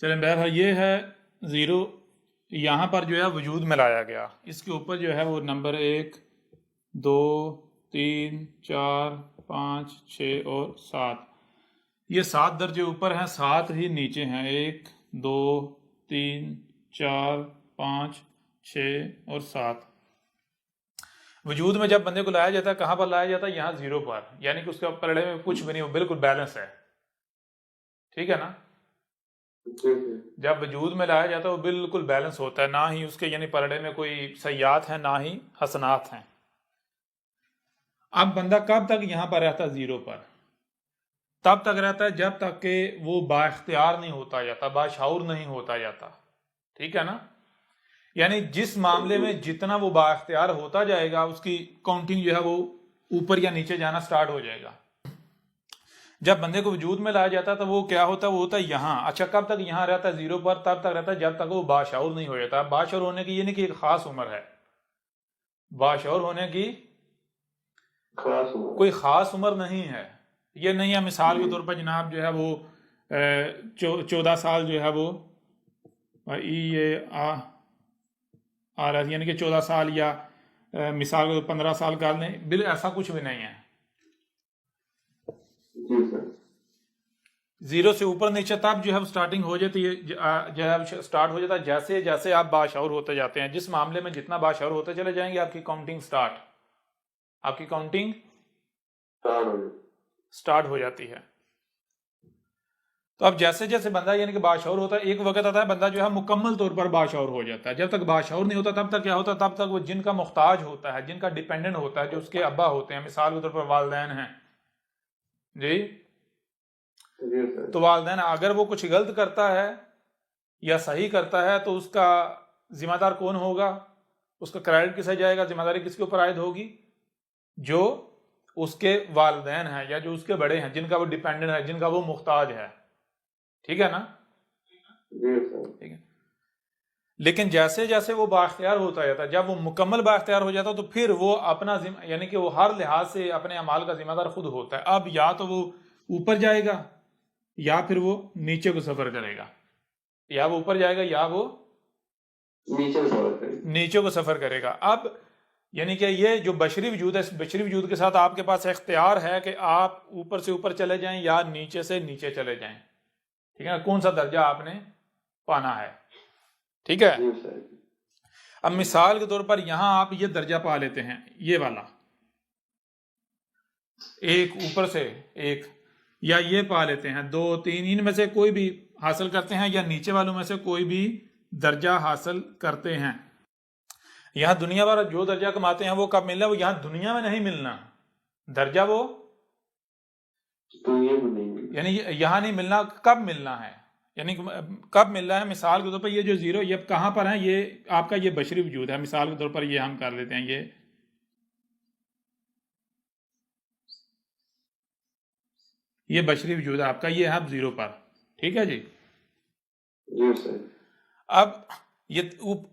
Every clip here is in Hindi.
चलें, बहरहाल ये है ज़ीरो। यहाँ पर जो है वजूद में लाया गया, इसके ऊपर जो है वो नंबर 1, 2, 3, 4, 5, 6 और 7, ये 7 दर्जे ऊपर हैं, 7 ही नीचे हैं। 1, 2, 3, 4, 5, 6 और 7। वजूद में जब बंदे को लाया जाता है, कहाँ पर लाया जाता है? यहाँ ज़ीरो पर, यानी कि उसके पलड़े में कुछ भी नहीं, वो बिल्कुल बैलेंस है। ठीक है ना? जब वजूद में लाया जाता है वो बिल्कुल बैलेंस होता है, ना ही उसके यानी पलड़े में कोई सयात है ना ही हसनात हैं। अब बंदा कब तक यहां पर रहता है ज़ीरो पर? तब तक रहता है जब तक कि वो बाख्तियार नहीं होता जाता, बाशऊर नहीं होता जाता। ठीक है ना? यानी जिस मामले में जितना वो बाख्तियार होता जाएगा, उसकी काउंटिंग जो है वो ऊपर या नीचे जाना स्टार्ट हो जाएगा। जब बंदे को वजूद में लाया जाता है तो वो क्या होता है? वो होता है यहाँ। अच्छा, कब तक यहाँ रहता है ज़ीरो पर? तब तक रहता है जब तक वो बाशऊर नहीं हो जाता। बाशऊर होने की ये नहीं कि एक ख़ास उम्र है, बाशऊर होने की कोई ख़ास उम्र नहीं है। ये नहीं है मिसाल के तौर पर जनाब जो है वो 14 साल जो है वो ये आ रहा है, यानी कि 14 साल या मिसाल को 15 साल का नहीं, बिल्कुल ऐसा कुछ भी नहीं है। ज़ीरो से ऊपर नीचे तब जो है स्टार्टिंग हो जाती है, जो है स्टार्ट हो जाता है जैसे जैसे आप बाशऊर होते जाते हैं। जिस मामले में जितना बाशऊर होते चले जाएंगे, आपकी काउंटिंग स्टार्ट हो जाती है। तो अब जैसे जैसे बंदा यानी कि बाशऊर होता है, एक वक्त आता है बंदा जो है मुकम्मल तौर पर बाशऊर हो जाता है। जब तक बाशऊर नहीं होता तब तक क्या होता है? तब तक वो जिनका मुख्ताज होता है, जिनका डिपेंडेंट होता है, जो उसके अब्बा होते हैं, मिसाल के तौर पर वालिदैन हैं जी, तो वालिदैन अगर वो कुछ गलत करता है या सही करता है तो उसका जिम्मेदार कौन होगा? उसका क्रेडिट किसे जाएगा? जिम्मेदारी किसके ऊपर आयद होगी? जो उसके वालिदैन हैं या जो उसके बड़े हैं, जिनका वो डिपेंडेंट है, जिनका वो मुख्ताज है। ठीक है ना? ठीक है। लेकिन जैसे जैसे वो बाख्तियार होता जाता है, जब वो मुकम्मल बाख्तियार हो जाता है तो फिर वो अपना यानी कि वो हर लिहाज से अपने अमाल का जिम्मेदार खुद होता है। अब या तो वो ऊपर जाएगा या फिर वो नीचे को सफर करेगा, या वो ऊपर जाएगा या वो नीचे को सफर करेगा। अब यानी कि ये जो बशरी वजूद है, इस बशरी वजूद के साथ आपके पास इख्तियार है कि आप ऊपर से ऊपर चले जाएं या नीचे से नीचे चले जाएं। ठीक है ना? कौन सा दर्जा आपने पाना है। ठीक है। अब मिसाल के तौर पर यहां आप ये दर्जा पा लेते हैं, ये वाला एक ऊपर से एक, या ये पा लेते हैं 2, 3, इनमें से कोई भी हासिल करते हैं, या नीचे वालों में से कोई भी दर्जा हासिल करते हैं। यहां दुनिया भर जो दर्जा कमाते हैं वो कब मिलना? वो यहां दुनिया में नहीं मिलना दर्जा, वो यानी यहां नहीं मिलना। कब मिलना है? यानी कब मिलना है? मिसाल के तौर पर ये जो ज़ीरो, ये कहां पर है? ये आपका ये बशरी वजूद है। मिसाल के तौर पर ये हम कर लेते हैं, ये बशरी वजूद है आपका, ये है आप ज़ीरो पर। ठीक है जी। अब ये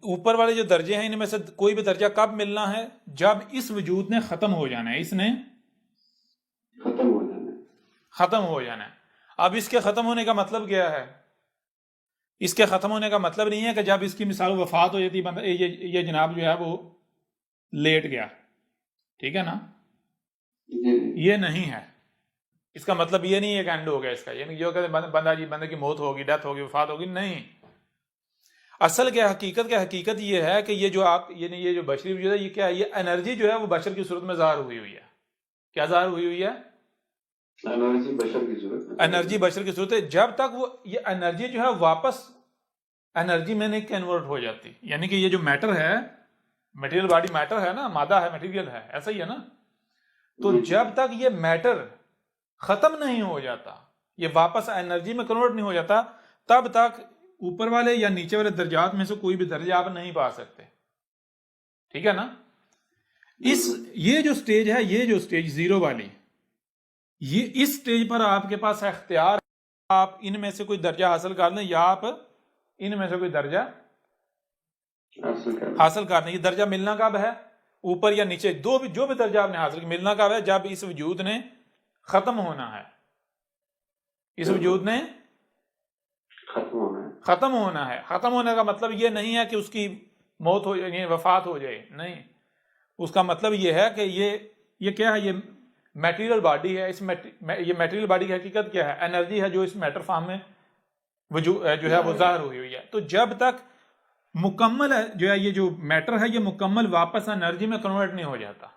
ऊपर वाले जो दर्जे हैं, इनमें से कोई भी दर्जा कब मिलना है? जब इस वजूद ने खत्म हो जाना है, इसने खत्म हो जाना है। अब इसके खत्म होने का मतलब क्या है? इसके खत्म होने का मतलब नहीं है कि जब इसकी मिसाल वफात हो जाती है, ये जनाब जो है वो लेट गया। ठीक है ना? ये नहीं है। इसका मतलब ये नहीं है कि एंड हो गया इसका, यानी जो कहते बंदे की मौत होगी, डेथ होगी, वफात होगी, नहीं। असल क्या हकीकत ये है कि ये जो आप ये जो बशरी वजूद है, ये क्या है? ये एनर्जी जो है वो बशर की सूरत में ज़ाहिर हुई है। क्या ज़ाहिर हुई है? एनर्जी बशर की सूरत है। जब तक वो ये एनर्जी जो है वापस एनर्जी में नहीं कन्वर्ट हो जाती, यानी कि ये जो मैटर है, मटेरियल बॉडी मैटर है ना, मादा है, मटेरियल है, ऐसा ही है ना। तो जब तक ये मैटर खत्म नहीं हो जाता, ये वापस एनर्जी में कन्वर्ट नहीं हो जाता, तब तक ऊपर वाले या नीचे वाले दर्जात में से कोई भी दर्जा आप नहीं पा सकते। ठीक है ना? ये जो स्टेज है, ये जो स्टेज ज़ीरो वाली, ये इस स्टेज पर आपके पास इख्तियार, आप इनमें से कोई दर्जा हासिल कर लें या आप इनमें से कोई दर्जा हासिल कर लें। ये दर्जा मिलना कब है? ऊपर या नीचे, जो भी दर्जा आपने हासिल किया, मिलना कब है? जब इस वजूद ने खत्म होना है। इस वजूद ने खत्म होना है। ख़त्म होना है। ख़त्म होने का मतलब ये नहीं है कि उसकी मौत हो जाए, वफात हो जाए, नहीं। उसका मतलब ये है कि ये क्या है, ये मटेरियल बॉडी है। ये मटेरियल बॉडी की हकीकत क्या है? एनर्जी है जो इस मैटर फॉर्म में जो है वो ज़ाहिर हुई हुई है। तो जब तक मुकम्मल जो है ये जो मैटर है ये मुकम्मल वापस एनर्जी में कन्वर्ट नहीं हो जाता,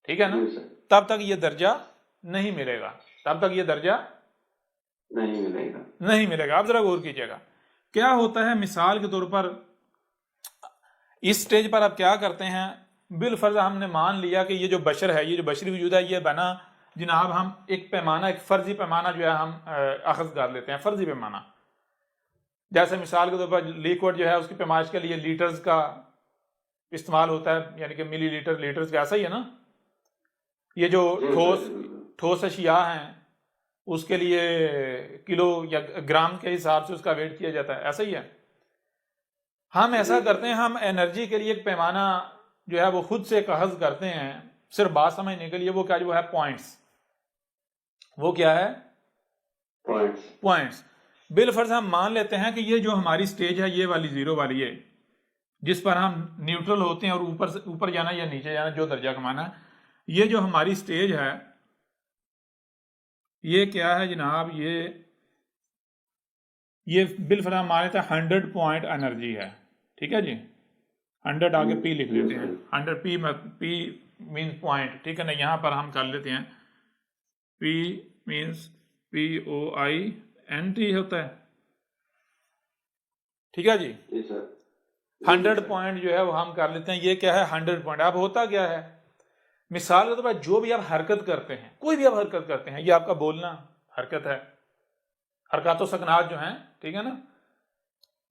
ठीक है ना, तब तक ये दर्जा नहीं मिलेगा, तब तक ये दर्जा नहीं मिलेगा। आप जरा गौर कीजिएगा क्या होता है। मिसाल के तौर पर इस स्टेज पर आप क्या करते हैं, बिलफर्ज हमने मान लिया कि ये जो बशर है, ये जो बशरी वजूद है, ये बना जनाब हम एक पैमाना, एक फर्जी पैमाना जो है हम अखज़ कर लेते हैं, फर्जी पैमाना। जैसे मिसाल के तौर पर लिक्विड जो है उसकी पैमाइश के लिए लीटर्स का इस्तेमाल होता है, यानी कि मिली लीटर, लीटर्स का, ऐसा ही है ना। ये जो ठोस अशिया हैं उसके लिए किलो या ग्राम के हिसाब से उसका वेट किया जाता है, ऐसा ही है। हम ऐसा करते हैं, हम एनर्जी के लिए एक पैमाना जो है वो खुद से अखज़ करते हैं, सिर्फ बात समझने के लिए। वो क्या जो है पॉइंट्स, वो क्या है पॉइंट्स। बिलफर्ज हम मान लेते हैं कि ये जो हमारी स्टेज है, ये वाली जीरो वाली है, जिस पर हम न्यूट्रल होते हैं और ऊपर से ऊपर जाना या नीचे जाना, जो दर्जा कमाना है, ये जो हमारी स्टेज है ये क्या है जनाब, ये बिलफर्ज हम मान लेते हैं 100 पॉइंट एनर्जी है, ठीक है जी। 100 आगे पी लिख लेते हैं, 100 पी मीन्स पॉइंट, ठीक है ना। यहां पर हम कर लेते हैं पी मीन्स POINT होता है, ठीक है जी। 100 पॉइंट जो है वो हम कर लेते हैं, ये क्या है 100 पॉइंट। अब होता क्या है, मिसाल के तौर पर जो भी आप हरकत करते हैं, कोई भी आप हरकत करते हैं, ये आपका बोलना हरकत है, हरकत सकनात जो हैं, ठीक है ना,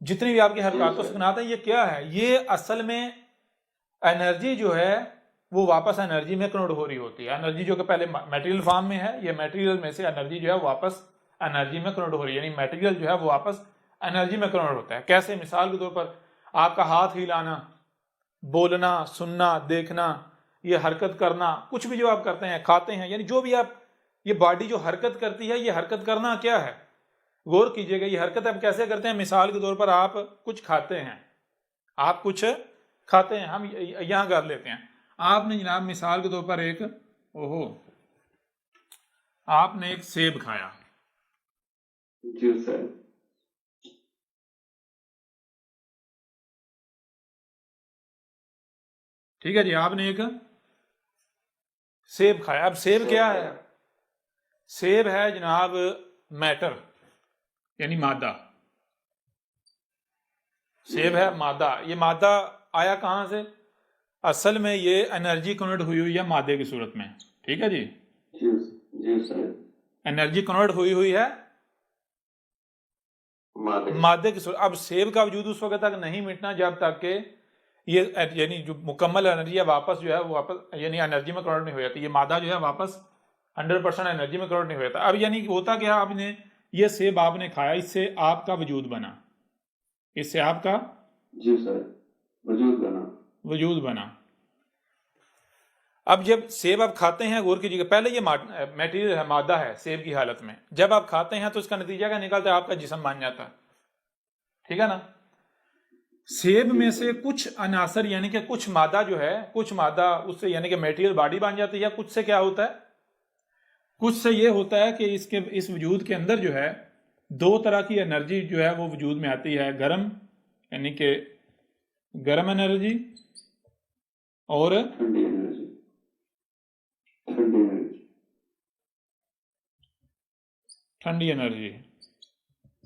जितनी भी आपकी हरकत सकनात है, ये क्या है, ये असल में एनर्जी जो है वो वापस एनर्जी में कन्वर्ट हो रही होती है। एनर्जी जो कि पहले मटेरियल फॉर्म में है, ये मटेरियल में से एनर्जी जो है वापस एनर्जी में कन्वर्ट हो रही है, यानी मटेरियल जो है वो वापस एनर्जी में कन्वर्ट होता है। कैसे? मिसाल के तौर पर आपका हाथ हिलाना, बोलना, सुनना, देखना, ये हरकत करना, कुछ भी जो आप करते हैं, खाते हैं, यानी जो भी आप, ये बॉडी जो हरकत करती है, ये हरकत करना क्या है, गौर कीजिएगा। ये हरकत आप कैसे करते हैं? मिसाल के तौर पर आप कुछ खाते हैं, आप कुछ खाते हैं, हम यहां कर लेते हैं। आपने जनाब मिसाल के तौर पर आपने एक सेब खाया, जी सर। ठीक है जी, आपने एक सेब खाया। अब सेब क्या है? सेब है जनाब मैटर, यानी मादा। सेब है मादा। ये मादा आया कहां से? असल में ये एनर्जी कन्वर्ट हुई हुई है मादे की सूरत में, ठीक है जी। जी सर। एनर्जी कन्वर्ट हुई हुई है मादे की सूरत। अब सेब का वजूद उस वक्त तक नहीं मिटना जब तक के ये यानी जो मुकम्मल एनर्जी है वापस जो है वो वापस यानी एनर्जी में कन्वर्ट नहीं हो जाती। ये मादा जो है वापस 100% एनर्जी में कन्वर्ट नहीं हो जाता। अब यानी होता क्या, आपने ये सेब आपने खाया, इससे आपका वजूद बना, इससे आपका जी सर वजूद बना। अब जब सेब आप खाते हैं, गौर कीजिएगा, पहले ये मटेरियल है, मादा है सेब की हालत में, जब आप खाते हैं तो इसका नतीजा क्या निकलता है? आपका जिस्म बन जाता है, ठीक है ना। सेब में से कुछ अनासर यानी कि कुछ मादा जो है, कुछ मादा उससे यानी कि मटेरियल बॉडी बन जाती है। कुछ से क्या होता है? कुछ से ये होता है कि इस वजूद के अंदर जो है दो तरह की एनर्जी जो है वो वजूद में आती है, गर्म यानी कि गर्म एनर्जी और ठंडी एनर्जी।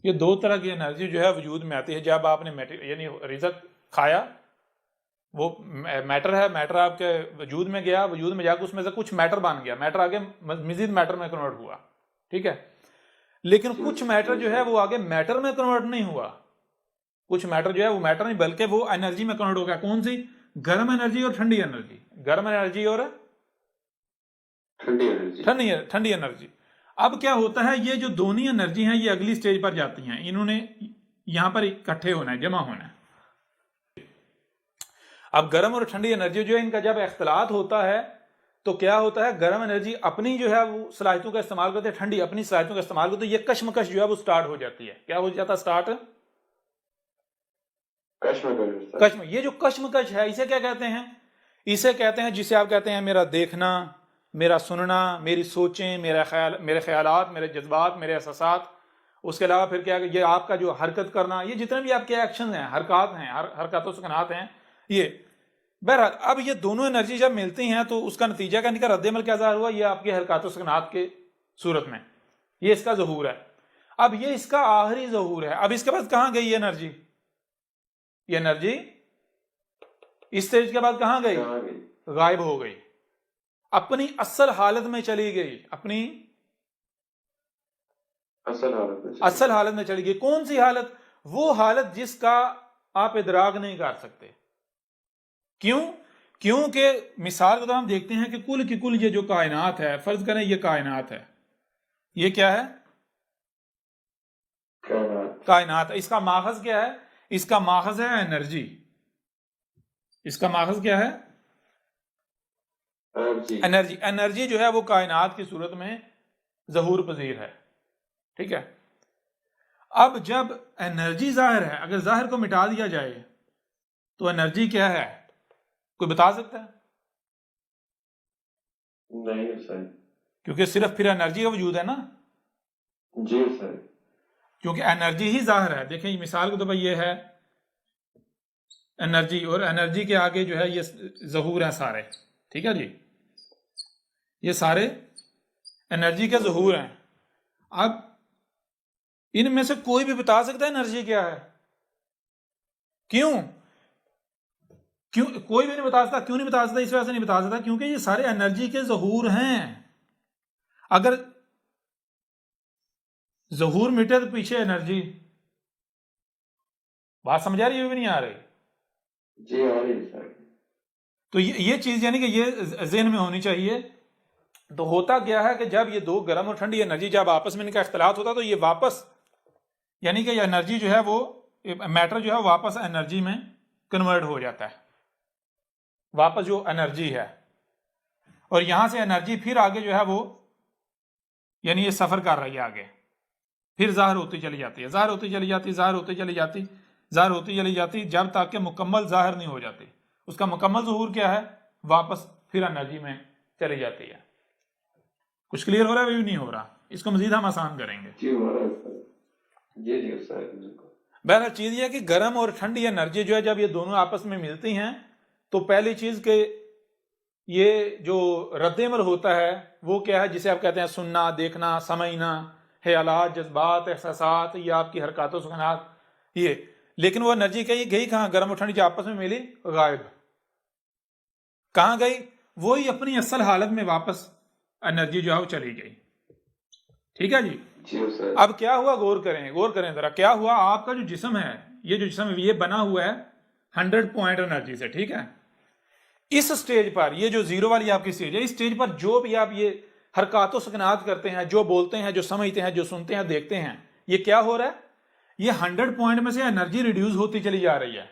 ये दो तरह की एनर्जी जो है वजूद में आती है जब आपने यानी रिज़्क खाया, वो मैटर है, मैटर आपके वजूद में गया, वजूद में जाकर उसमें से कुछ मैटर बन गया, मैटर आगे मजीद मैटर में कन्वर्ट हुआ, ठीक है। लेकिन कुछ मैटर जो है वो आगे मैटर में कन्वर्ट नहीं हुआ, कुछ मैटर जो है वो मैटर नहीं बल्कि वो एनर्जी में कन्वर्ट हो गया। कौन सी? गर्म एनर्जी और ठंडी एनर्जी। गर्म एनर्जी और ठंडी एनर्जी। अब क्या होता है, ये जो दोनों एनर्जी हैं ये अगली स्टेज पर जाती हैं, इन्होंने यहां पर इकट्ठे होना है, जमा होना है। अब गर्म और ठंडी एनर्जी जो है इनका जब इख्तिलात होता है तो क्या होता है, गर्म एनर्जी अपनी जो है वो सलाहियतों का इस्तेमाल करते हैं, ठंडी अपनी सलाहियतों का इस्तेमाल करते हैं, ये कशमकश जो है वो स्टार्ट हो जाती है। क्या हो जाता है? Start कश्मकश sir. कश्म, ये जो कश्मकश है इसे क्या कहते हैं? इसे कहते हैं, जिसे आप कहते हैं मेरा देखना, मेरा सुनना, मेरी सोचें, मेरे ख्यालात, मेरे जज्बात, मेरे एहसासात। उसके अलावा फिर क्या, ये आपका जो हरकत करना, ये जितने भी आपके एक्शन हैं, हरकत हैं, हरकतों सुकनात हैं, ये बहरहाल अब ये दोनों एनर्जी जब मिलती हैं तो उसका नतीजा क्या निकला, रद्द अमल क्या ज़ाहिर हुआ? ये आपकी हरकत सुकनात के सूरत में ये इसका ज़हूर है। अब ये इसका आखिरी ज़हूर है। अब इसके बाद कहां गई ये एनर्जी? ये एनर्जी इस स्टेज के बाद कहां गई? गायब हो गई, अपनी असल हालत में चली गई, अपनी असल हालत में चली गई। कौन सी हालत? वो हालत जिसका आप इदराक नहीं कर सकते। क्यों? क्योंकि मिसाल के तो हम देखते हैं कि कुल की कुल ये जो कायनात है, फर्ज करें ये कायनात है, ये क्या है? कायनात। इसका माखज क्या है? इसका माखज है एनर्जी। इसका माखज क्या है? एनर्जी। एनर्जी जो है वो कायनात की सूरत में ज़हूर पजीर है, ठीक है। अब जब एनर्जी जाहिर है, अगर जाहिर को मिटा दिया जाए तो एनर्जी क्या है? कोई बता सकता है? नहीं सर। क्योंकि सिर्फ फिर एनर्जी का वजूद है ना। जी सर। क्योंकि एनर्जी ही जाहिर है। देखें मिसाल के तौर पर ये है एनर्जी, और एनर्जी के आगे जो है ये ज़हूर हैं सारे, ठीक है जी, ये सारे एनर्जी के ज़हूर हैं। अब इनमें से कोई भी बता सकता है एनर्जी क्या है? क्यों? कोई भी नहीं बता सकता। क्यों नहीं बता सकता? इस वजह से नहीं बता सकता क्योंकि ये सारे एनर्जी के ज़हूर हैं। अगर ज़हूर मिटे तो पीछे एनर्जी। बात समझ आ रही है भी नहीं आ रही? जी आ रही है सर। तो ये चीज यानी कि ये ज़हन में होनी चाहिए। तो होता क्या है कि जब ये दो गर्म और ठंडी एनर्जी जब आपस में इनका इख्तिलात होता है तो ये वापस यानी कि एनर्जी जो है वो मैटर जो है वापस एनर्जी में कन्वर्ट हो जाता है, वापस जो एनर्जी है। और यहां से एनर्जी फिर आगे जो है वो यानी ये सफर कर रही है आगे, फिर ज़ाहिर होती चली जाती है, ज़ाहिर होती चली जाती, ज़ाहिर होती चली जाती, ज़ाहिर होती चली जाती, जब तक कि मुकम्मल ज़ाहिर नहीं हो जाती। उसका मुकम्मल ज़हूर क्या है? वापस फिर एनर्जी में चली जाती है। कुछ क्लियर हो रहा है? भी नहीं हो रहा? इसको मजीद हम आसान करेंगे। जी हो रहा है सर। जी जी सर। बहरहाल चीज़ ये है कि गर्म और ठंडी एनर्जी जो है जब ये दोनों आपस में मिलती हैं तो पहली चीज़ के ये जो रद्द-ए-अमल होता है वो क्या है, जिसे आप कहते हैं सुनना, देखना, समझना, ख्यालात, जज्बात, एहसासात, ये आपकी हरकतों सुकनात, ये। लेकिन वो एनर्जी कहीं गई कहाँ? गर्म और ठंडी जो आपस में मिली, गायब। कहाँ गई? वही अपनी असल हालत में वापस एनर्जी जो है वो चली गई, ठीक है जी। अब क्या हुआ? गौर करें जरा क्या हुआ। आपका जो जिस्म है, ये जो जिस्म है ये बना हुआ है 100 पॉइंट एनर्जी से, ठीक है। इस स्टेज पर, ये जो जीरो वाली आपकी स्टेज है, इस स्टेज पर जो भी आप ये हरकतों सुकनात करते हैं, जो बोलते हैं, जो समझते हैं, जो सुनते हैं, देखते हैं, ये क्या हो रहा है? ये 100 पॉइंट में से एनर्जी रिड्यूस होती चली जा रही है।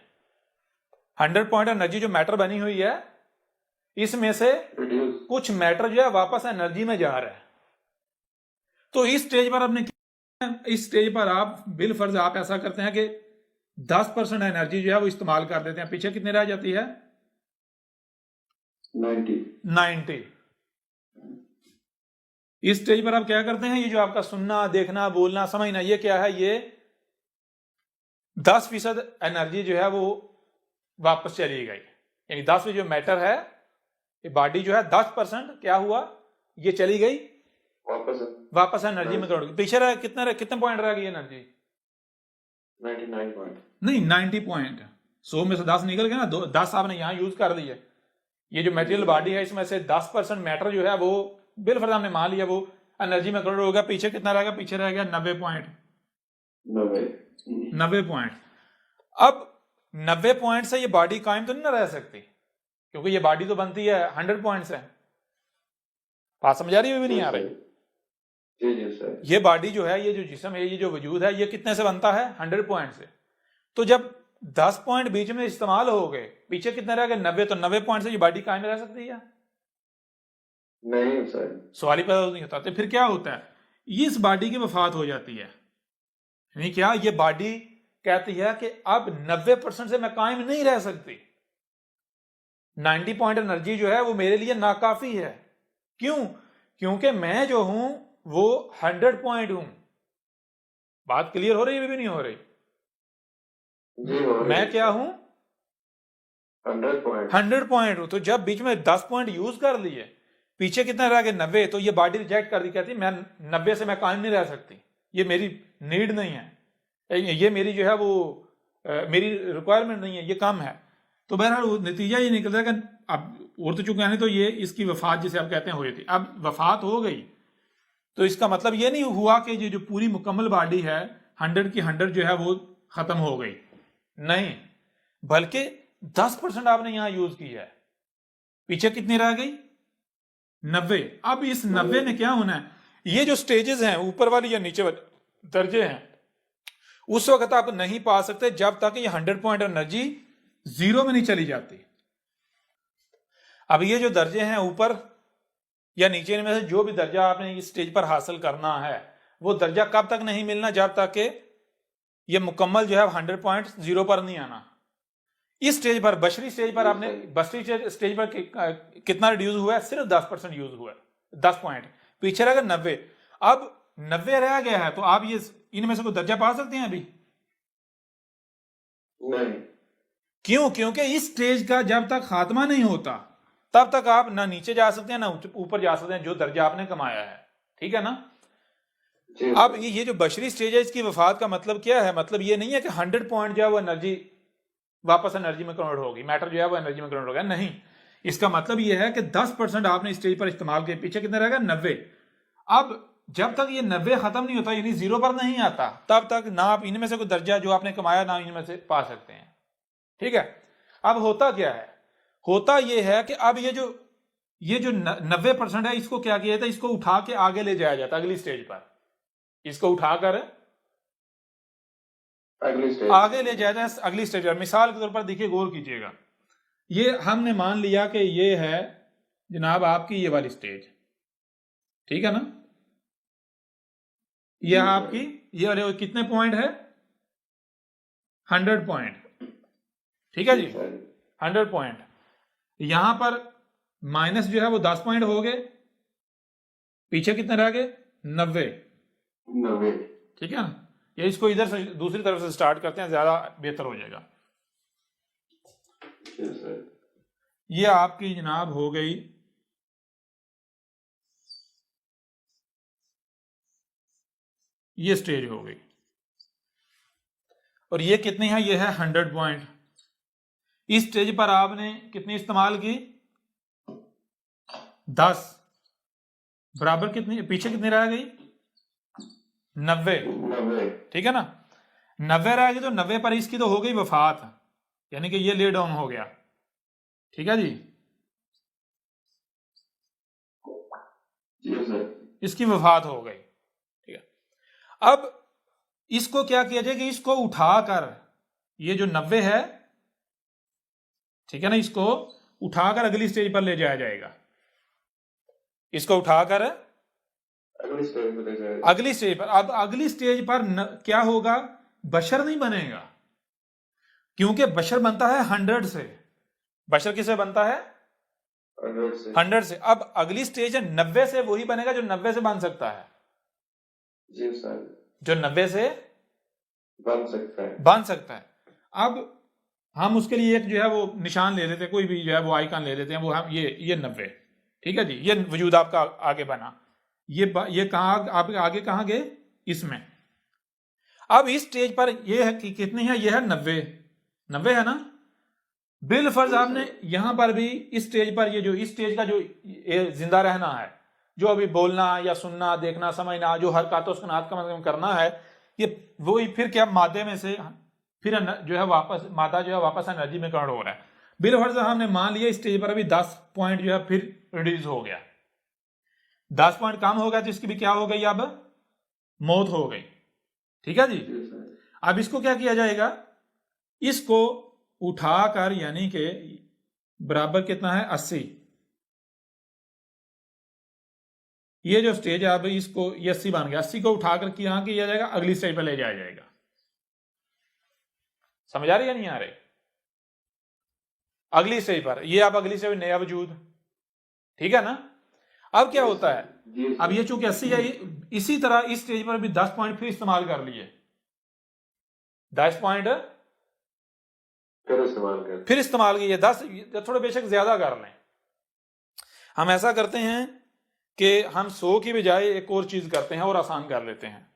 100 पॉइंट एनर्जी जो मैटर बनी हुई है, इसमें से कुछ मैटर जो है वापस एनर्जी में जा रहा है। तो इस स्टेज पर आपने, इस स्टेज पर आप बिल फर्ज आप ऐसा करते हैं कि 10% एनर्जी जो है वो इस्तेमाल कर देते हैं। पीछे कितनी रह जाती है? 90। इस स्टेज पर आप क्या करते हैं? ये जो आपका सुनना, देखना, बोलना, समझना, ये क्या है? ये 10% एनर्जी जो है वो वापस चली गई। यानी 10 जो मैटर है, ये बॉडी जो है 10% क्या हुआ? ये चली गई वापस एनर्जी में करोड़। पीछे रह कितने पॉइंट रह गई एनर्जी? 99 पॉइंट नहीं, 90 पॉइंट। 100 में से 10 निकल गए ना, 10 आपने यहां यूज कर दिए। ये जो मटेरियल बॉडी है इसमें से 10% मैटर जो है वो बिलफर्ज हमने मान लिया वो एनर्जी में कन्वर्ट हो गया। पीछे कितना रहेगा? पीछे रह गया 90 पॉइंट। 90 पॉइंट। अब 90 पॉइंट से ये बॉडी कायम तो नहीं ना रह सकती, क्योंकि ये बॉडी तो बनती है 100 पॉइंट से। बात समझ आ रही है भी नहीं आ रही? जी सर। ये बॉडी जो है, ये जो जिस्म है, ये जो वजूद है, ये कितने से बनता है? 100 पॉइंट से। तो जब 10 पॉइंट बीच में इस्तेमाल हो गए, पीछे कितने रह गए? 90। तो 90 पॉइंट से ये बॉडी कायम रह सकती है? नहीं सर। सवाल ही पैदा नहीं होता। तो फिर क्या होता है? इस बॉडी की वफात हो जाती है। यानी क्या? ये बॉडी कहती है कि अब 90% से मैं कायम नहीं रह सकती। 90 पॉइंट एनर्जी जो है वो मेरे लिए नाकाफी है। क्यों? क्योंकि मैं जो हूं वो 100 पॉइंट हूं। बात क्लियर हो रही है भी नहीं हो रही? जी हो रही मैं है क्या सर। हूं? 100 पॉइंट। 100 पॉइंट हूं। तो जब बीच में 10 पॉइंट यूज कर लिए, पीछे कितना रह गए? 90। तो ये बॉडी रिजेक्ट कर दी, कहती मैं 90 से मैं कायम नहीं रह सकती, ये मेरी नीड नहीं है, ये मेरी जो है वो मेरी रिक्वायरमेंट नहीं है, ये कम है। तो बहरहाल नतीजा ये निकलता है कि अब उड़ तो चुका है, तो ये इसकी वफात जिसे आप कहते हैं हुई थी। अब वफात हो गई तो इसका मतलब ये नहीं हुआ कि ये जो पूरी मुकम्मल बॉडी है 100 की 100 जो है वो खत्म हो गई, नहीं, बल्कि 10% आपने यहां यूज की है। पीछे कितनी रह गई? 90। अब इस 90 में क्या होना है? ये जो स्टेजेस हैं, ऊपर वाली या नीचे वाले दर्जे हैं, उस वक्त आप नहीं पा सकते जब तक ये 100 पॉइंट एनर्जी जीरो में नहीं चली जाती। अब ये जो दर्जे हैं ऊपर या नीचे में से जो भी दर्जा आपने इस स्टेज पर हासिल करना है, वो दर्जा कब तक नहीं मिलना? जब तक कि ये मुकम्मल जो है 100 पॉइंट जीरो पर नहीं आना। इस स्टेज पर, बशरी स्टेज पर, आपने बशरी स्टेज पर कितना रिड्यूस हुआ है? सिर्फ 10% यूज हुआ है, 10 पॉइंट। पीछे रह गया 90। अब 90 रह गया है, तो आप ये इनमें से कोई दर्जा पा सकते हैं अभी? नहीं। क्यों? क्योंकि इस स्टेज का जब तक खात्मा नहीं होता तब तक आप ना नीचे जा सकते हैं ना ऊपर जा सकते हैं, जो दर्जा आपने कमाया है। ठीक है ना? जी अब ये जो बशरी स्टेज है, इसकी वफात का मतलब क्या है? मतलब ये नहीं है कि 100 पॉइंट जो है वो एनर्जी वापस एनर्जी में कन्वर्ट होगी, मैटर जो है वो एनर्जी में कन्वर्ट होगा, नहीं। इसका मतलब ये है कि 10% आपने स्टेज पर इस्तेमाल किया, पीछे कितना रहेगा? 90। अब जब तक ये 90 खत्म नहीं होता, यानी जीरो पर नहीं आता, तब तक ना आप इनमें से कोई दर्जा जो आपने कमाया ना इनमें से पा सकते हैं। ठीक है? अब होता क्या है? होता यह है कि अब ये जो 90% है, इसको क्या किया जाता है? इसको उठा के आगे ले जाया जाता है अगली स्टेज पर। इसको उठाकर अगली स्टेज आगे ले जाया जाए अगली स्टेज पर। मिसाल के तौर पर देखिए, गौर कीजिएगा, ये हमने मान लिया कि ये है जनाब आपकी ये वाली स्टेज। ठीक है ना? ये आपकी ये वाले कितने पॉइंट है? 100 पॉइंट। ठीक है जी, 100 पॉइंट। यहां पर माइनस जो है वो 10 पॉइंट हो गए, पीछे कितने रह गए? 90। 90। ठीक है ना? ये इसको इधर से दूसरी तरफ से स्टार्ट करते हैं, ज्यादा बेहतर हो जाएगा। ये आपकी जनाब हो गई ये स्टेज हो गई, और ये कितनी है? ये है 100 पॉइंट। इस स्टेज पर आपने कितनी इस्तेमाल की? 10 बराबर कितनी, पीछे कितनी रह गई? 90। ठीक है ना? 90 रह गई, तो 90 पर इसकी तो हो गई वफात, यानी कि ये ले डाउन हो गया। ठीक है जी, इसकी वफात हो गई। ठीक है? अब इसको क्या किया जाए कि इसको उठाकर, ये जो 90 है, ठीक है ना, इसको उठाकर अगली स्टेज पर ले जाया जाएगा। इसको उठाकर अगली स्टेज पर ले जाएगा। अगली स्टेज पर। अब अगली स्टेज पर क्या होगा? बशर नहीं बनेगा, क्योंकि बशर बनता है 100 से। बशर किससे बनता है? 100 से। अब अगली स्टेज है 90 से, वही बनेगा जो 90 से बन सकता है। जी सर। जो 90 से बन सकता है। अब हम उसके लिए एक जो है वो निशान ले लेते हैं, कोई भी जो है वो आइकन ले लेते हैं, वो हम ये 90। ठीक है जी, ये वजूद आपका आगे बना। ये कहां आप आगे कहां गए? इसमें। अब इस स्टेज पर ये है कि कितनी है? ये है 90 है ना? बिल फर्ज आपने यहां पर भी इस स्टेज पर, ये जो इस स्टेज का जो जिंदा रहना है, जो अभी बोलना या सुनना, देखना, समझना, जो हरकत सुनात का मतलब करना है, ये वही फिर क्या मादे में से फिर जो है वापस मादा जो है वापस एनर्जी में कन्वर्ट हो रहा है। बिल फर्ज हमने मान लिया इस स्टेज पर अभी 10 पॉइंट जो है फिर रिड्यूस हो गया, 10 पॉइंट कम हो गया, तो इसकी भी क्या हो गई? अब मौत हो गई। ठीक है जी? अब इसको क्या किया जाएगा? इसको उठाकर, यानी कि बराबर कितना है? 80। ये जो स्टेज है अब इसको, ये 80 बन गया, 80 को उठाकर यहां किया जाएगा, अगली स्टेज पर ले जाया जाएगा। समझ आ रही है नहीं आ रही? अगली स्टेज पर ये अब अगली स्टेज नया वजूद, ठीक है ना। अब क्या होता है, अब ये चूंकि 80 है, इसी तरह इस स्टेज पर भी 10 पॉइंट फिर इस्तेमाल कर लिए, 10 पॉइंट फिर इस्तेमाल किए, 10 थोड़े बेशक ज्यादा कर लें। हम ऐसा करते हैं कि हम 100 की बजाय एक और चीज करते हैं और आसान कर लेते हैं।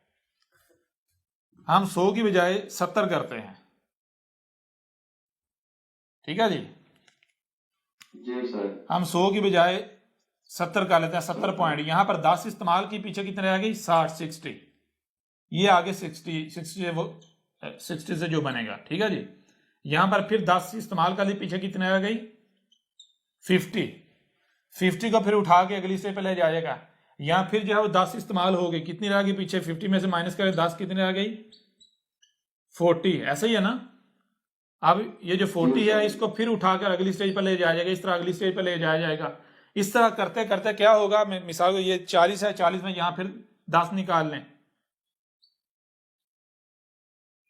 हम 100 की बजाय 70 करते हैं, ठीक है जी। जी सर। हम 100 की बजाय 70 कर लेते हैं, 70 पॉइंट। यहां पर 10 इस्तेमाल की, पीछे कितने रह गई 60, 60, ये आगे 60 से जो बनेगा, ठीक है जी। यहां पर फिर 10 इस्तेमाल कर ली, पीछे कितने रह गई 50 को फिर उठा के अगली से पहले जाएगा। यहां फिर जो है वो 10 इस्तेमाल हो गई, कितनी रह गई पीछे, 50 में से माइनस करें 10, कितनी रह गई 40, ऐसा ही है ना। अब ये जो 40 है इसको फिर उठाकर अगली स्टेज पर ले जाया जाएगा, इस तरह अगली स्टेज पर ले जाया जाएगा। इस तरह करते करते क्या होगा, मिसाल को ये 40 है, 40 में यहां फिर 10 निकाल लें,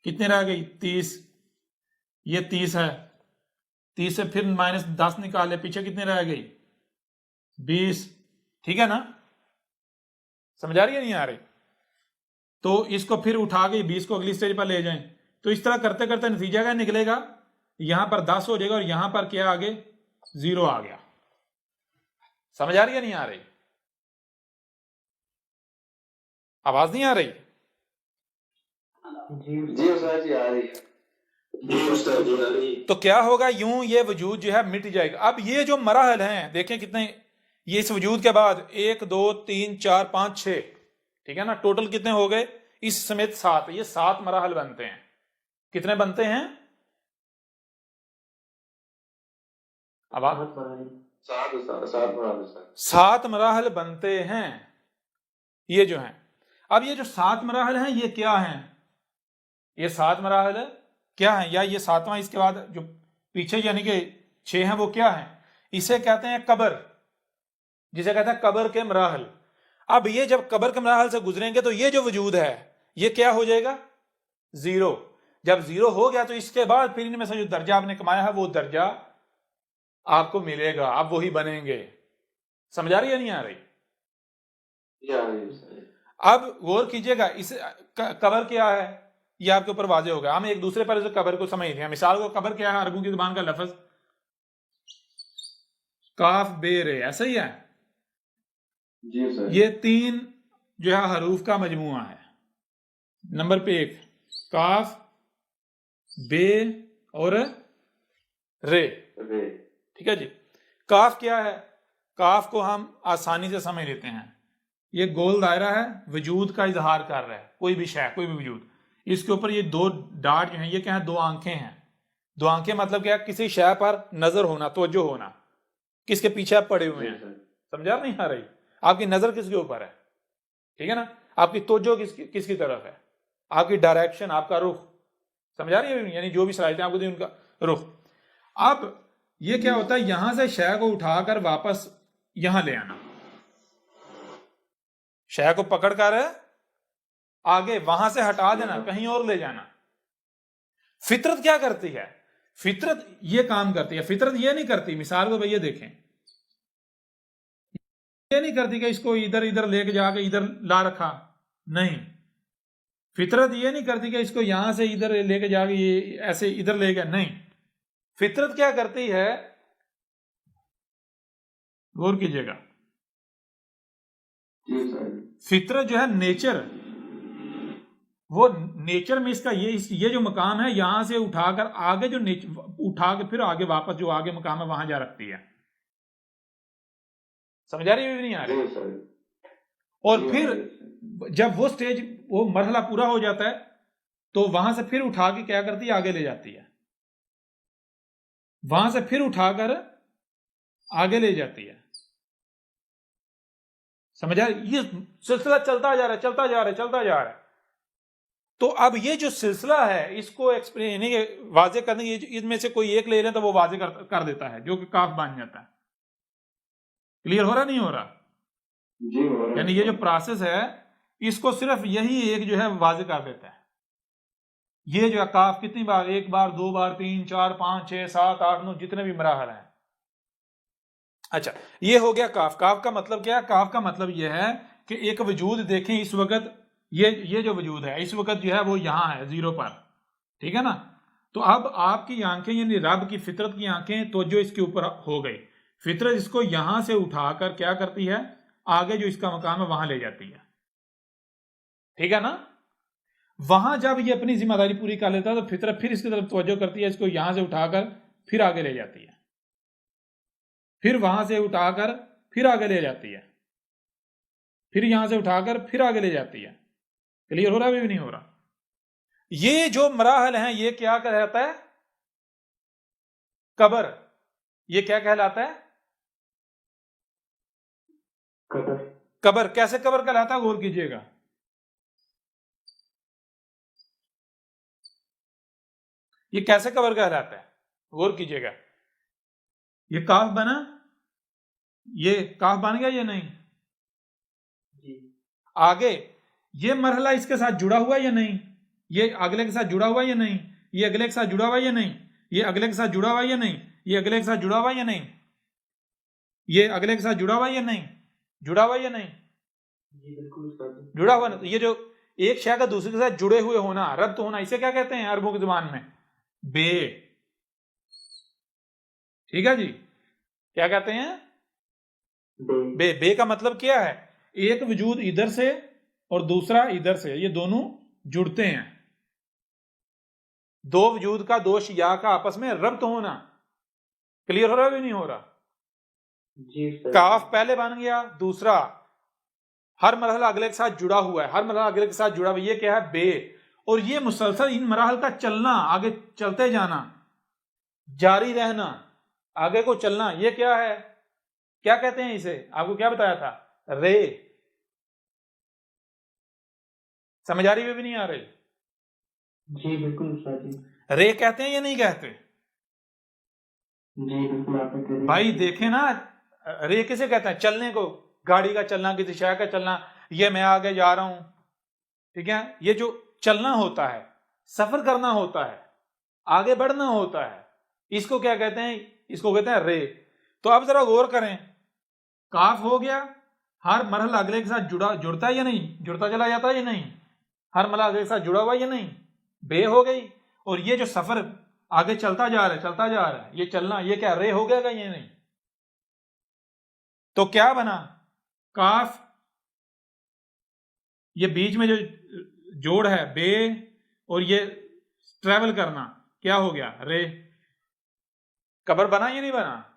कितने रह गई 30, ये 30 है, 30 से फिर माइनस 10 निकाल ले, पीछे कितने रह गई 20, ठीक है ना। समझ आ रही है नहीं आ रही? तो इसको फिर उठा के 20 को अगली स्टेज पर ले जाएं, तो इस तरह करते करते नतीजा क्या निकलेगा, यहां पर 10 हो जाएगा और यहां पर क्या आगे 0 आ गया। समझ आ रही है नहीं आ रही? आवाज नहीं आ रही? जी उस्ताद जी आ रही है। जी उस्ताद जी आ रही है। तो क्या होगा, यूं ये वजूद जो है मिट जाएगा। अब ये जो मराहल हैं देखें कितने, ये इस वजूद के बाद 1 2 3 4 5 6, ठीक है ना, टोटल कितने हो गए इस समेत 7, ये 7 मराहल बनते हैं। कितने बनते हैं? अब 7 मराहल बनते हैं, ये जो हैं। अब ये जो 7 मराहल हैं ये क्या हैं, ये 7 मराहल क्या हैं, या ये 7वां इसके बाद जो पीछे यानी कि 6 हैं वो क्या हैं, इसे कहते हैं कब्र, जिसे कहते हैं कब्र के मराहल। अब ये जब कब्र के मराहल से गुजरेंगे तो ये जो वजूद है ये क्या हो जाएगा 0। जब 0 हो गया तो इसके बाद फिर इनमें से जो दर्जा आपने कमाया है वो दर्जा आपको मिलेगा, आप वही बनेंगे। समझ आ रही है नहीं आ रही? अब गौर कीजिएगा, इस कब्र क्या है ये आपके ऊपर वाजे होगा। हम एक दूसरे पर इस कब्र को समझते हैं। मिसाल को कब्र क्या है, अरबों की जुबान का लफ्ज काफ बे रे, ऐसा ही है जी सर। ये 3 जो है हरूफ का मजमुआ है। नंबर पे 1 काफ बे और रे, ठीक है जी। काफ क्या है, काफ को हम आसानी से समझ लेते हैं, ये गोल दायरा है, वजूद का इजहार कर रहा है, कोई भी शय, कोई भी वजूद। इसके ऊपर ये 2 डाट जो हैं ये क्या है, 2 आंखें हैं। 2 आंखें मतलब क्या, किसी शय पर नजर होना, तवज्जो होना, किसके पीछे आप पड़े हुए हैं। समझा नहीं आ रही? आपकी नजर किसके ऊपर है, ठीक है ना, आपकी तवज्जो किसकी तरफ है, आपकी डायरेक्शन, आपका रुख। समझा रही है, यानी जो भी सलाहियतें आपको दी उनका रुख। अब ये क्या होता है, यहां से शय को उठाकर वापस यहां ले आना, शय को पकड़कर आगे वहां से हटा देना, कहीं और ले जाना। फितरत क्या करती है, फितरत ये काम करती है। फितरत ये नहीं करती, मिसाल को भैया देखें, ये नहीं करती कि इसको इधर इधर लेके जाके इधर ला रखा, नहीं। फितरत ये नहीं करती कि इसको यहां से इधर लेके जाके ये ऐसे इधर ले गया, नहीं। फितरत क्या करती है, गौर कीजिएगा, फितरत जो है नेचर, वो नेचर में इसका ये जो मकाम है यहां से उठाकर आगे जो उठा के फिर आगे वापस जो आगे मकाम है वहां जा रखती है। समझ आ रही है नहीं आ रही? और फिर जब वो स्टेज, वो मरहला पूरा हो जाता है तो वहां से फिर उठा के क्या करती है, आगे ले जाती है, वहां से फिर उठाकर आगे ले जाती है। समझ आ रही? ये सिलसिला चलता जा रहा है, चलता जा रहा है, चलता जा रहा है। तो अब ये जो सिलसिला है इसको एक्सप्लेन वाजे करने की, इनमें से कोई एक ले लें तो वो वाजे कर देता है, जो कि काफ बन जाता है। क्लियर हो रहा नहीं हो रहा? जी हो रहा। यानी ये जो प्रोसेस है इसको सिर्फ यही एक जो है वाजे कर देता है। ये जो है काफ कितनी बार, एक बार, दो बार, 3, 4, 5, 6, 7, 8, 9, जितने भी मराहल हैं। अच्छा, ये हो गया काफ। काफ का मतलब क्या है? काफ का मतलब यह है कि एक वजूद देखें इस वक्त, ये जो वजूद है इस वक्त जो है वो यहां है 0 पर, ठीक है ना। तो अब आपकी आंखें यानी रब की फितरत की आंखें तो जो इसके ऊपर हो गई, फितरत इसको यहां से उठाकर क्या करती है, आगे जो इसका मकाम है वहां ले जाती है, ठीक है ना। वहां जब ये अपनी जिम्मेदारी पूरी कर लेता है तो फितरत फिर इसकी तरफ तवज्जो करती है, इसको यहां से उठाकर फिर आगे ले जाती है, फिर वहां से उठाकर फिर आगे ले जाती है, फिर यहां से उठाकर फिर आगे ले जाती है। क्लियर हो रहा है? भी नहीं हो रहा? ये जो मराहल हैं ये क्या कहलाता है? कबर। ये क्या कहलाता है? कबर। कबर। कैसे कबर कहलाता है? गौर कीजिएगा। ये कैसे कबर कहलाता है? गौर कीजिएगा। ये काफ बना, ये काफ बन गया या नहीं? जी। आगे ये मरहला इसके साथ जुड़ा हुआ या नहीं? ये अगले के साथ जुड़ा हुआ या नहीं? ये अगले के साथ जुड़ा हुआ या नहीं? ये अगले के साथ जुड़ा हुआ या नहीं? ये अगले के साथ जुड़ा हुआ या नहीं? ये अगले के साथ जुड़ा हुआ या नहीं? जुड़ा हुआ या नहीं? जी बिल्कुल उस्ताद। जुड़ा हुआ ना। तो ये जो एक शय का दूसरे के साथ जुड़े हुए होना, रब्त होना, इसे क्या कहते हैं अरबों की जुबान में? बे। ठीक है जी, क्या कहते हैं? बे। बे का मतलब क्या है? एक वजूद इधर से और दूसरा इधर से, ये दोनों जुड़ते हैं। दो वजूद का, दो शिया का आपस में रब्त होना। क्लियर हो रहा है भी नहीं हो रहा? जी उस्ताद। काफ पहले बन गया, दूसरा हर मरहला अगले के साथ जुड़ा हुआ है, हर मरहला अगले के साथ जुड़ा हुआ है, ये क्या है? बे। और ये मुसलसल इन मराहल का चलना, आगे चलते जाना, जारी रहना, आगे को चलना, ये क्या है? क्या कहते हैं इसे? आपको क्या बताया था? रे। समझ आ रही है भी नहीं आ रही? जी बिल्कुल उस्ताद जी। रे कहते हैं या नहीं कहते? जी बिल्कुल आपने कह दिया। भाई देखे ना, रे किसे कहते हैं? चलने को, गाड़ी का चलना, किसी शहर का चलना, ये मैं आगे जा रहा हूं, ठीक है। ये जो चलना होता है, सफर करना होता है, आगे बढ़ना होता है, इसको क्या कहते हैं? इसको कहते हैं रे। तो अब जरा गौर करें, काफ हो गया, हर मरहला अगले के साथ जुड़ता है या नहीं? जुड़ता चला जाता है या नहीं? हर मरहला अगले के साथ जुड़ा हुआ या नहीं? बे हो गई। और ये जो सफर आगे चलता जा रहा है, चलता जा रहा है, ये चलना, ये क्या रे हो गया ये नहीं? तो क्या बना? काफ। ये बीच में जो जोड़ है बे, और ये ट्रेवल करना, क्या हो गया? रे। कबर बना या नहीं बना?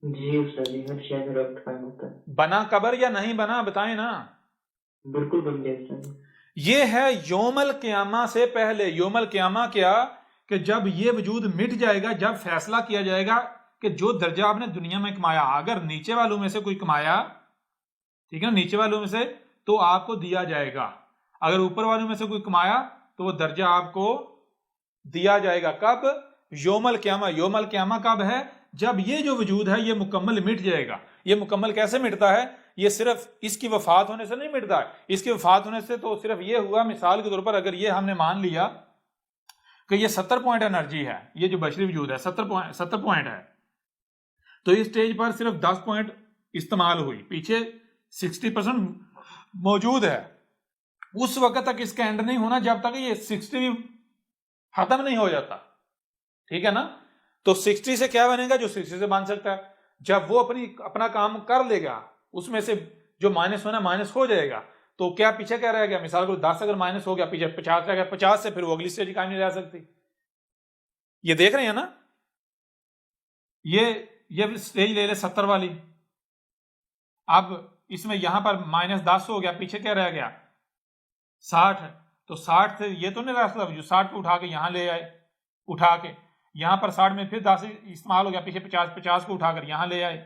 जी उस्ताद जी, हर शय में रब्त कायम होता है। बना कबर या नहीं बना? बताएं ना। बिल्कुल बन गया उस्ताद जी। ये है योमल क़यामा से पहले। योमल क़यामा क्या? कि जब ये वजूद मिट जाएगा, जब फैसला किया जाएगा कि जो दर्जा आपने दुनिया में कमाया, अगर नीचे वालों में से कोई कमाया, ठीक है ना, नीचे वालों में से, तो आपको दिया जाएगा। अगर ऊपर वालों में से कोई कमाया तो वो दर्जा आपको दिया जाएगा। कब? योमल क़यामा। योमल क़यामा कब है? जब ये जो वजूद है ये मुकम्मल मिट जाएगा। ये मुकम्मल कैसे मिटता है? ये सिर्फ इसकी वफात होने से नहीं मिटता है। इसकी वफात होने से तो सिर्फ ये हुआ, मिसाल के तौर पर अगर ये हमने मान लिया कि ये 70 पॉइंट एनर्जी है, ये जो बशरी वजूद है 70 पॉइंट है, तो इस स्टेज पर सिर्फ 10 पॉइंट इस्तेमाल हुई, पीछे 60% मौजूद है। उस वक्त तक इसका एंड नहीं होना जब तक ये 60 भी खत्म नहीं हो जाता, ठीक है ना। तो 60 से क्या बनेगा? जो 60 से बन सकता है। जब वो अपना काम कर लेगा, उसमें से जो माइनस होना माइनस हो जाएगा, तो क्या पीछे क्या रह गया? मिसाल को 10 अगर माइनस हो गया, पीछे 50 रह गया, 50 से फिर वो अगली स्टेज कायम नहीं रह सकती। ये देख रहे हैं ना? ये स्टेज ले ले 70 वाली, अब इसमें यहां पर -10 हो गया, पीछे क्या रह गया? 60। तो 60 से ये तो नहीं रहा, जो 60 को उठा के यहां ले आए, उठा के यहां पर 60 में फिर 10 इस्तेमाल हो गया, पीछे 50 को उठाकर यहां ले आए।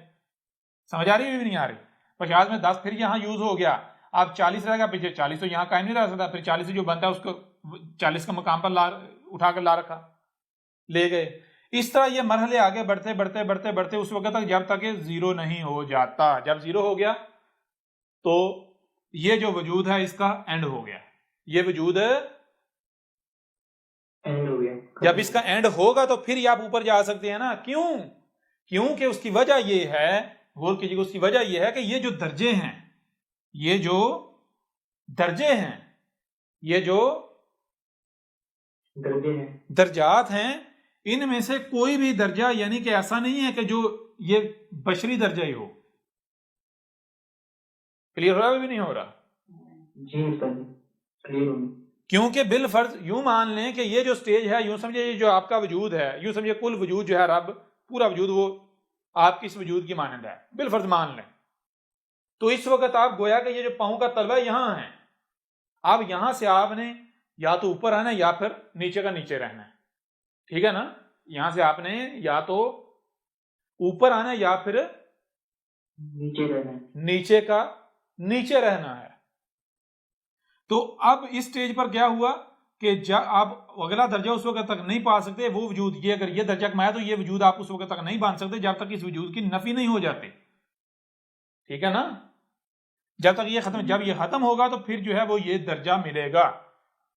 समझ आ रही है भी नहीं आ रही? 50 में 10 फिर यहां यूज हो गया, अब 40 रहेगा, पीछे 40 तो यहां कायम नहीं रह सकता, फिर 40 से जो बनता है उसको 40 का मकाम पर उठाकर ला रखा, ले गए। इस तरह ये मरहले आगे बढ़ते बढ़ते बढ़ते बढ़ते उस वक्त तक जब तक ये 0 नहीं हो जाता। जब 0 हो गया तो ये जो वजूद है इसका एंड हो गया, ये वजूद एंड हो गया। जब इसका एंड होगा तो फिर ही आप ऊपर जा सकते हैं ना। क्यों? क्योंकि उसकी वजह ये है, गौर कीजिएगा, उसकी वजह ये है कि ये जो दर्जे हैं, ये जो दर्जे हैं, ये जो दर्जे हैं, दर्जात हैं, इनमें से कोई भी दर्जा यानी कि ऐसा नहीं है कि जो ये बशरी दर्जा ही हो। क्लियर हो रहा है भी नहीं हो रहा? जी उस्ताद जी, क्लियर हो गया। क्योंकि बिल फर्ज यूं मान लें कि ये जो स्टेज है, यूं समझिए ये जो आपका वजूद है, यूं समझिए कुल वजूद जो है रब, पूरा वजूद वो आपकी इस वजूद की मानंद है, बिल फर्ज मान लें। तो इस वक्त आप गोया कि ये जो पांव का तलवा यहां है, अब यहां से आपने या तो ऊपर आना है या फिर नीचे का नीचे रहना है। ठीक है ना? यहां से आपने या तो ऊपर आना है या फिर नीचे रहना है। नीचे का नीचे रहना है। तो अब इस स्टेज पर क्या हुआ कि जब आप अगला दर्जा उस वक्त तक नहीं पा सकते, वो वजूद, ये अगर ये दर्जा कमाया तो ये वजूद आप उस वक्त तक नहीं बांध सकते जब तक इस वजूद की नफी नहीं हो जाती। ठीक है ना? जब तक ये खत्म, जब ये खत्म होगा तो फिर जो है वो ये दर्जा मिलेगा।